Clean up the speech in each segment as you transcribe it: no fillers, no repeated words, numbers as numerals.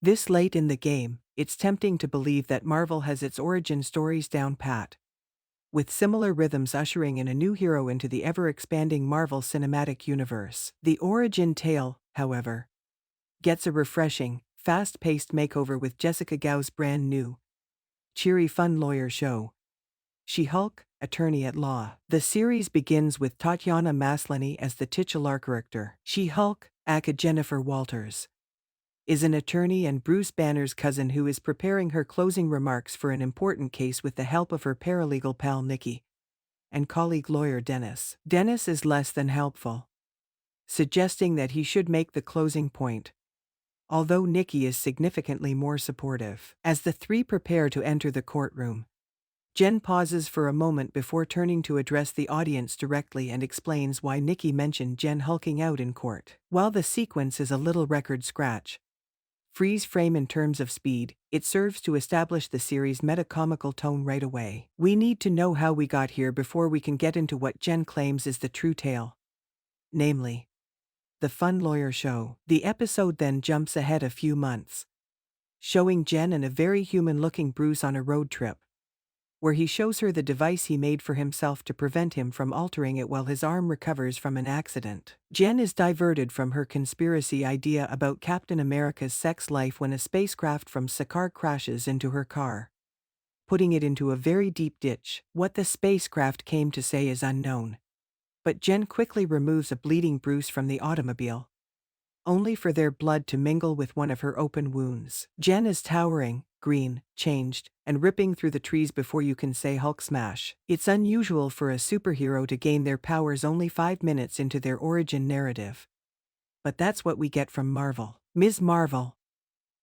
This late in the game, it's tempting to believe that Marvel has its origin stories down pat, with similar rhythms ushering in a new hero into the ever-expanding Marvel Cinematic Universe. The origin tale, however, gets a refreshing, fast-paced makeover with Jessica Gau's brand new, cheery fun lawyer show, She-Hulk, Attorney at Law. The series begins with Tatiana Maslany as the titular character. She-Hulk, aka Jennifer Walters, is an attorney and Bruce Banner's cousin who is preparing her closing remarks for an important case with the help of her paralegal pal Nikki and colleague lawyer Dennis. Dennis is less than helpful, suggesting that he should make the closing point, although Nikki is significantly more supportive. As the three prepare to enter the courtroom, Jen pauses for a moment before turning to address the audience directly and explains why Nikki mentioned Jen hulking out in court. While the sequence is a little record scratch, freeze frame in terms of speed, it serves to establish the series' meta-comical tone right away. We need to know how we got here before we can get into what Jen claims is the true tale, namely, the fun lawyer show. The episode then jumps ahead a few months, showing Jen and a very human-looking Bruce on a road trip, where he shows her the device he made for himself to prevent him from altering it while his arm recovers from an accident. Jen is diverted from her conspiracy idea about Captain America's sex life when a spacecraft from Sakaar crashes into her car, putting it into a very deep ditch. What the spacecraft came to say is unknown, but Jen quickly removes a bleeding Bruce from the automobile, only for their blood to mingle with one of her open wounds. Jen is towering, green, changed, and ripping through the trees before you can say Hulk smash. It's unusual for a superhero to gain their powers only 5 minutes into their origin narrative, but that's what we get from Marvel. Ms. Marvel,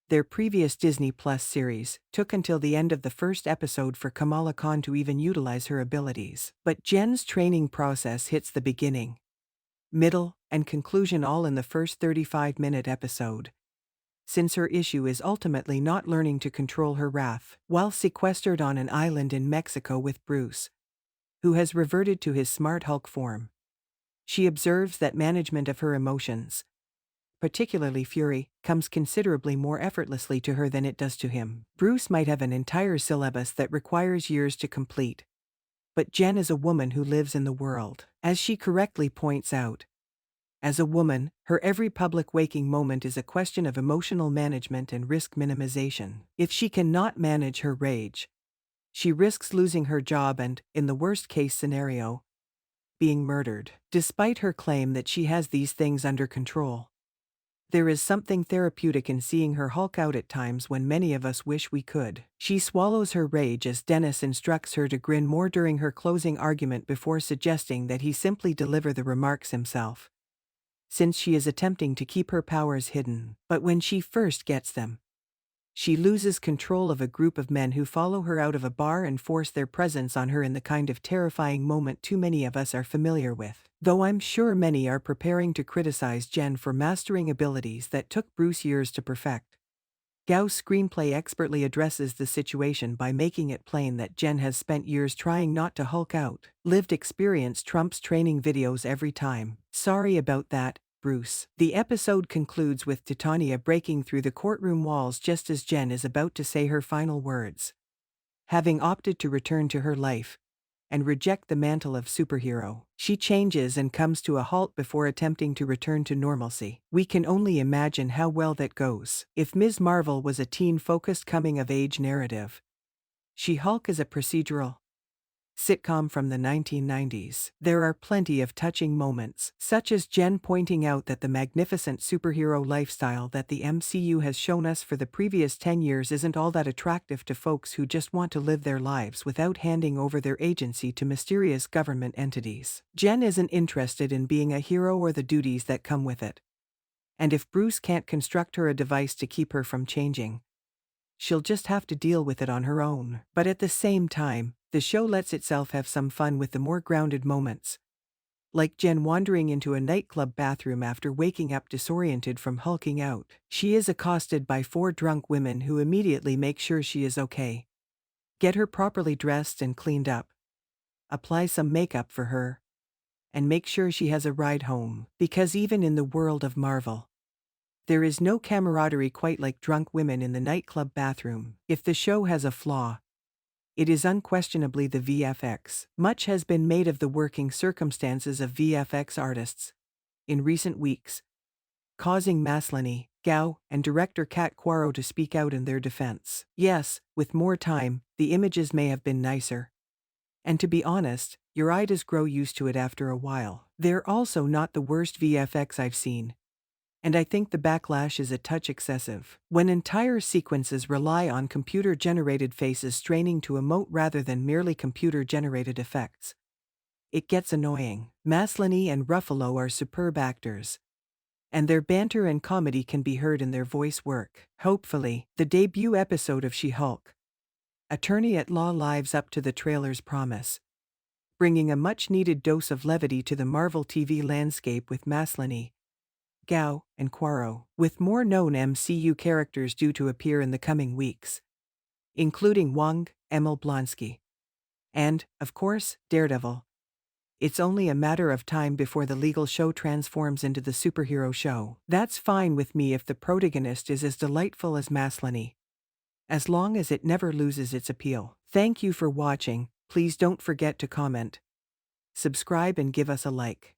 their previous Disney Plus series, took until the end of the first episode for Kamala Khan to even utilize her abilities. But Jen's training process hits the beginning, middle, and conclusion all in the first 35-minute episode, since her issue is ultimately not learning to control her wrath. While sequestered on an island in Mexico with Bruce, who has reverted to his smart Hulk form, she observes that management of her emotions, particularly fury, comes considerably more effortlessly to her than it does to him. Bruce might have an entire syllabus that requires years to complete, but Jen is a woman who lives in the world. As she correctly points out, as a woman, her every public waking moment is a question of emotional management and risk minimization. If she cannot manage her rage, she risks losing her job and, in the worst-case scenario, being murdered. Despite her claim that she has these things under control, there is something therapeutic in seeing her hulk out at times when many of us wish we could. She swallows her rage as Dennis instructs her to grin more during her closing argument before suggesting that he simply deliver the remarks himself, since she is attempting to keep her powers hidden. But when she first gets them, she loses control of a group of men who follow her out of a bar and force their presence on her in the kind of terrifying moment too many of us are familiar with. Though I'm sure many are preparing to criticize Jen for mastering abilities that took Bruce years to perfect, Gau's screenplay expertly addresses the situation by making it plain that Jen has spent years trying not to hulk out. Lived experience trumps training videos every time. Sorry about that, Bruce. The episode concludes with Titania breaking through the courtroom walls just as Jen is about to say her final words. Having opted to return to her life and reject the mantle of superhero, she changes and comes to a halt before attempting to return to normalcy. We can only imagine how well that goes. If Ms. Marvel was a teen-focused coming-of-age narrative, She-Hulk is a procedural sitcom from the 1990s. There are plenty of touching moments, such as Jen pointing out that the magnificent superhero lifestyle that the MCU has shown us for the previous 10 years isn't all that attractive to folks who just want to live their lives without handing over their agency to mysterious government entities. Jen isn't interested in being a hero or the duties that come with it, and if Bruce can't construct her a device to keep her from changing, she'll just have to deal with it on her own. But at the same time, the show lets itself have some fun with the more grounded moments, like Jen wandering into a nightclub bathroom after waking up disoriented from hulking out. She is accosted by 4 drunk women who immediately make sure she is okay, get her properly dressed and cleaned up, apply some makeup for her, and make sure she has a ride home. Because even in the world of Marvel, There is no camaraderie quite like drunk women in the nightclub bathroom. If the show has a flaw, it is unquestionably the VFX. Much has been made of the working circumstances of VFX artists in recent weeks, causing Maslany, Gao, and director Kat Quarro to speak out in their defense. Yes, with more time, the images may have been nicer. And to be honest, your eye does grow used to it after a while. They're also not the worst VFX I've seen. And I think the backlash is a touch excessive. When entire sequences rely on computer-generated faces straining to emote rather than merely computer-generated effects, it gets annoying. Maslany and Ruffalo are superb actors, and their banter and comedy can be heard in their voice work. Hopefully, the debut episode of She-Hulk, Attorney at Law lives up to the trailer's promise, bringing a much-needed dose of levity to the Marvel TV landscape with Maslany, Gao, and Quarro, with more known MCU characters due to appear in the coming weeks, including Wong, Emil Blonsky, and, of course, Daredevil. It's only a matter of time before the legal show transforms into the superhero show. That's fine with me if the protagonist is as delightful as Maslany, as long as it never loses its appeal. Thank you for watching. Please don't forget to comment, subscribe, and give us a like.